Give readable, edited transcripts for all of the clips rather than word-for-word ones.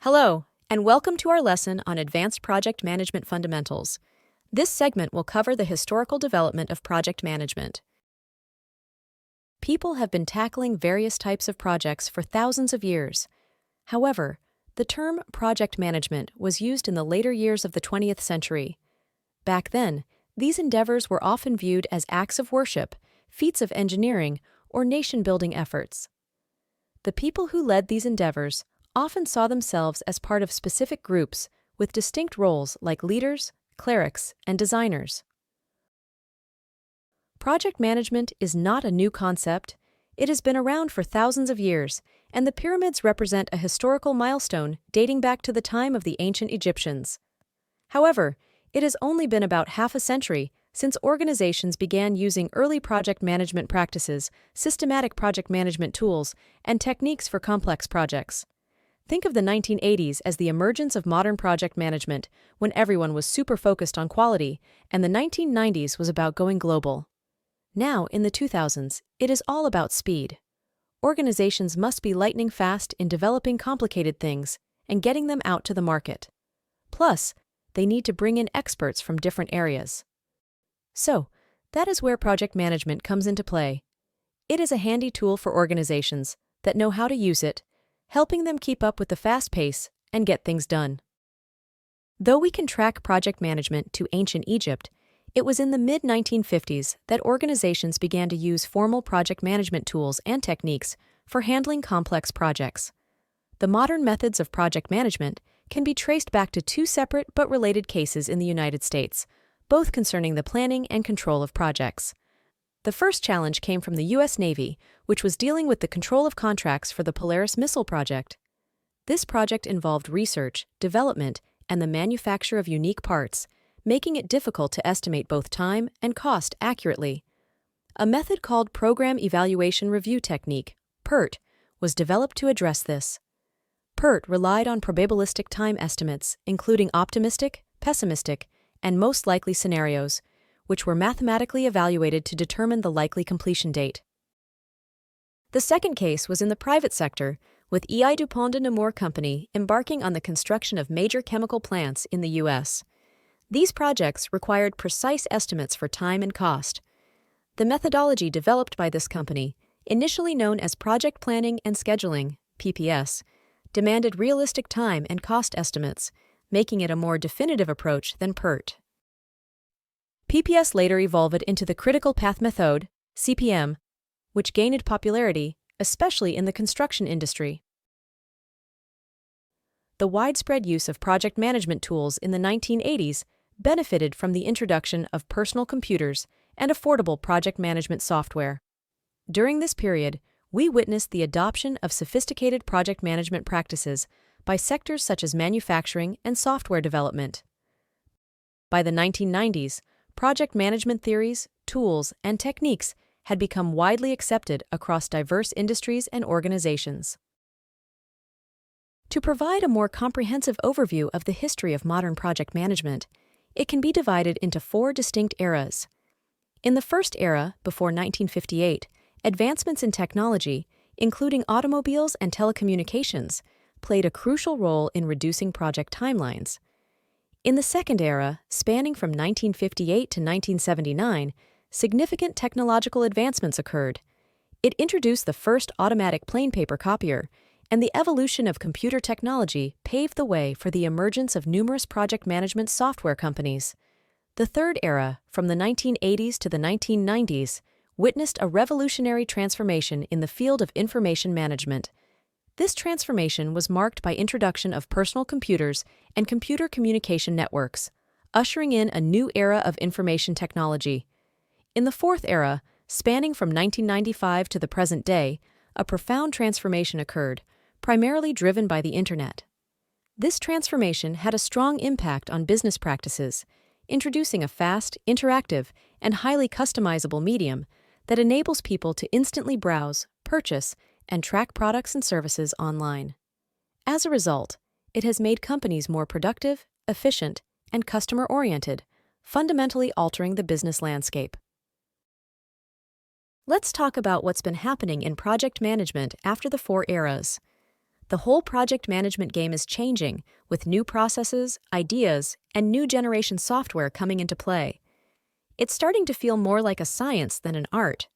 Hello, and welcome to our lesson on Advanced Project Management Fundamentals. This segment will cover the historical development of project management. People have been tackling various types of projects for thousands of years. However, the term project management was used in the later years of the 20th century. Back then, these endeavors were often viewed as acts of worship, feats of engineering, or nation-building efforts. The people who led these endeavors often saw themselves as part of specific groups with distinct roles like leaders, clerics, and designers. Project management is not a new concept. It has been around for thousands of years, and the pyramids represent a historical milestone dating back to the time of the ancient Egyptians. However, it has only been about half a century since organizations began using early project management practices, systematic project management tools, and techniques for complex projects. Think of the 1980s as the emergence of modern project management, when everyone was super focused on quality, and the 1990s was about going global. Now, in the 2000s, it is all about speed. Organizations must be lightning fast in developing complicated things and getting them out to the market. Plus, they need to bring in experts from different areas. So, that is where project management comes into play. It is a handy tool for organizations that know how to use it, helping them keep up with the fast pace and get things done. Though we can track project management to ancient Egypt, it was in the mid-1950s that organizations began to use formal project management tools and techniques for handling complex projects. The modern methods of project management can be traced back to two separate but related cases in the United States, both concerning the planning and control of projects. The first challenge came from the U.S. Navy, which was dealing with the control of contracts for the Polaris missile project. This project involved research, development, and the manufacture of unique parts, making it difficult to estimate both time and cost accurately. A method called Program Evaluation Review Technique, PERT, was developed to address this. PERT relied on probabilistic time estimates, including optimistic, pessimistic, and most likely scenarios, which were mathematically evaluated to determine the likely completion date. The second case was in the private sector, with E.I. DuPont de Nemours Company embarking on the construction of major chemical plants in the U.S. These projects required precise estimates for time and cost. The methodology developed by this company, initially known as Project Planning and Scheduling, PPS, demanded realistic time and cost estimates, making it a more definitive approach than PERT. PPS later evolved into the Critical Path Method, CPM, which gained popularity, especially in the construction industry. The widespread use of project management tools in the 1980s benefited from the introduction of personal computers and affordable project management software. During this period, we witnessed the adoption of sophisticated project management practices by sectors such as manufacturing and software development. By the 1990s, project management theories, tools, and techniques had become widely accepted across diverse industries and organizations. To provide a more comprehensive overview of the history of modern project management, it can be divided into four distinct eras. In the first era, before 1958, advancements in technology, including automobiles and telecommunications, played a crucial role in reducing project timelines. In the second era, spanning from 1958 to 1979, significant technological advancements occurred. It introduced the first automatic plain paper copier, and the evolution of computer technology paved the way for the emergence of numerous project management software companies. The third era, from the 1980s to the 1990s, witnessed a revolutionary transformation in the field of information management. This transformation was marked by introduction of personal computers and computer communication networks, ushering in a new era of information technology. In the fourth era, spanning from 1995 to the present day, a profound transformation occurred, primarily driven by the Internet. This transformation had a strong impact on business practices, introducing a fast, interactive, and highly customizable medium that enables people to instantly browse, purchase, and track products and services online. As a result, it has made companies more productive, efficient, and customer-oriented, fundamentally altering the business landscape. Let's talk about what's been happening in project management after the four eras. The whole project management game is changing, with new processes, ideas, and new generation software coming into play. It's starting to feel more like a science than an art.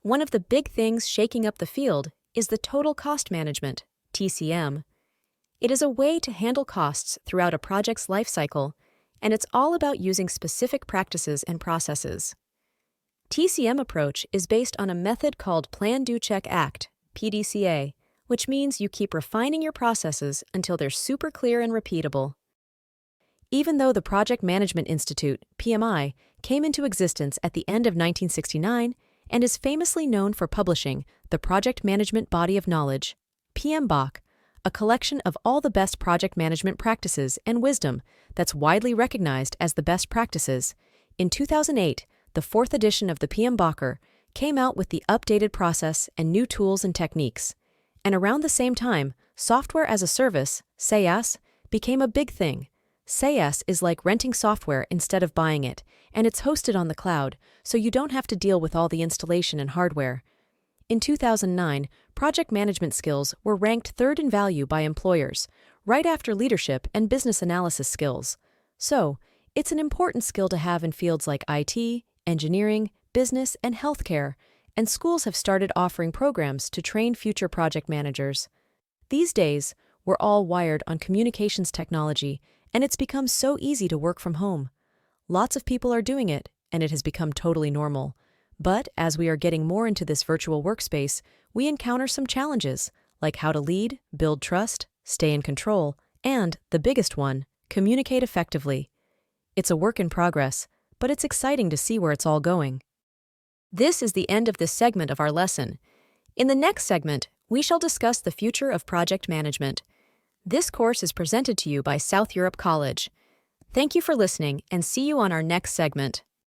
One of the big things shaking up the field is the total cost management, TCM. It is a way to handle costs throughout a project's life cycle, and it's all about using specific practices and processes. TCM approach is based on a method called Plan, Do, Check, Act, PDCA, which means you keep refining your processes until they're super clear and repeatable. Even though the Project Management Institute, PMI, came into existence at the end of 1969 and is famously known for publishing the Project Management Body of Knowledge, PMBOK, a collection of all the best project management practices and wisdom that's widely recognized as the best practices, in 2008, the fourth edition of the PMBOKer came out with the updated process and new tools and techniques. And around the same time, software as a service, SaaS, became a big thing. SaaS is like renting software instead of buying it, and it's hosted on the cloud, so you don't have to deal with all the installation and hardware. In 2009, project management skills were ranked third in value by employers, right after leadership and business analysis skills. So, it's an important skill to have in fields like IT, engineering, business, and healthcare, and schools have started offering programs to train future project managers. These days, we're all wired on communications technology, and it's become so easy to work from home. Lots of people are doing it, and it has become totally normal. But as we are getting more into this virtual workspace, we encounter some challenges, like how to lead, build trust, stay in control, and, the biggest one, communicate effectively. It's a work in progress, but it's exciting to see where it's all going. This is the end of this segment of our lesson. In the next segment, we shall discuss the future of project management. This course is presented to you by South Europe College. Thank you for listening, and see you on our next segment.